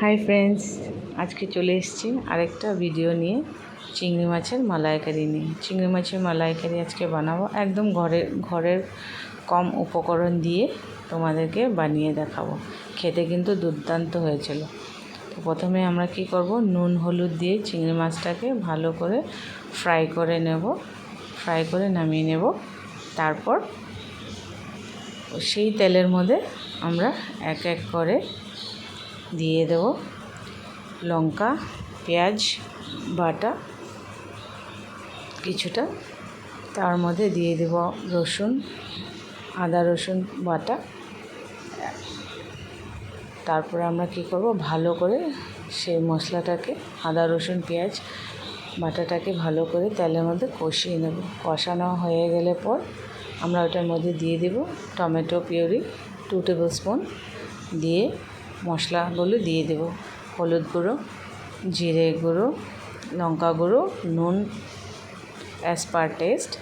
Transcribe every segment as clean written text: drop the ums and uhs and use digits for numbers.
Hi friends, আজকে চলে এসেছি আরেকটা ভিডিও নিয়ে চিংড়ি মাছের মালাইকারি নিয়ে। চিংড়ি মাছের মালাইকারি আজকে বানাবো একদম ঘরের কম উপকরণ দিয়ে তোমাদেরকে বানিয়ে দেখাবো। খেতে কিন্তু দুর্দান্ত হয়েছিল। তো প্রথমে আমরা কি করব, নুন হলুদ দিয়ে চিংড়ি মাছটাকে ভালো করে ফ্রাই করে নামিয়ে নেব। তারপর সেই তেলের মধ্যে আমরা এক এক করে দিয়ে দেব লঙ্কা পেঁয়াজ বাটা কিছুটা, তার মধ্যে দিয়ে দেব আদা রসুন বাটা। তারপরে আমরা কি করব, ভালো করে সেই মশলাটাকে আদা রসুন পেঁয়াজ বাটাটাকে ভালো করে তেলের মধ্যে কষিয়ে নেব। কষানো হয়ে গেলে পর আমরা ওটার মধ্যে দিয়ে দেব টমেটো পিউরি 2 টেবিল স্পুন দিয়ে মশলাগুলো দিয়ে দেব। হলুদ গুঁড়ো, জিরে গুঁড়ো, লঙ্কা গুঁড়ো, নুন অ্যাজ পার টেস্ট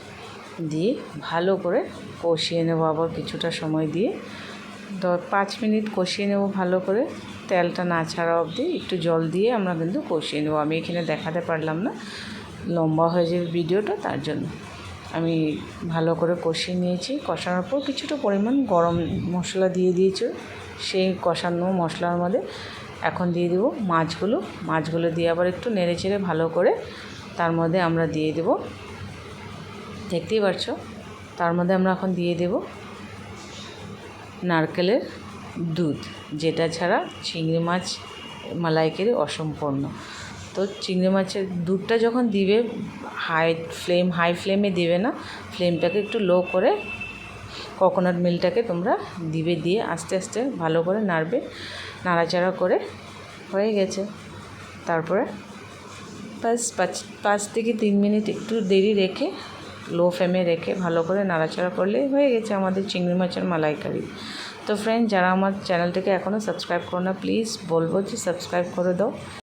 দিয়ে ভালো করে কষিয়ে নেব। আবার কিছুটা সময় দিয়ে 5 মিনিট কষিয়ে নেব ভালো করে, তেলটা না ছাড়া অবধি একটু জল দিয়ে আমরা কিন্তু কষিয়ে নেব। আমি এখানে দেখাতে পারলাম না, লম্বা হয়ে যাবে ভিডিওটা, তার জন্য আমি ভালো করে কষিয়ে নিয়েছি। কষানোর পর কিছুটা পরিমাণ গরম মশলা দিয়ে দিয়েছি। সেই কষানো মশলার মধ্যে এখন দিয়ে দেব মাছগুলো দিয়ে আবার একটু নেড়ে চেড়ে ভালো করে তার মধ্যে আমরা দিয়ে দেব, দেখতেই পাচ্ছ, তার মধ্যে আমরা এখন দিয়ে দেব নারকেলের দুধ, যেটা ছাড়া চিংড়ি মাছ মালাইকারি অসম্পূর্ণ। তো চিংড়ি মাছের দুধটা যখন দিবে হাই ফ্লেমে দিবে না, ফ্লেমটাকে একটু লো করে কোকোনাট মিল্কটাকে তোমরা দিয়ে আস্তে আস্তে ভালো করে নাড়াচাড়া করে হয়ে গেছে। তারপরে 5 থেকে 3 মিনিট একটু দেরি রেখে লো ফ্লেমে রেখে ভালো করে নাড়াচাড়া করলে হয়ে গেছে আমাদের চিংড়ি মাছের মালাইকারি। তো ফ্রেন্ড, যারা আমার চ্যানেলটাকে এখনও সাবস্ক্রাইব করো না, প্লিজ বলবো যে সাবস্ক্রাইব করে দাও।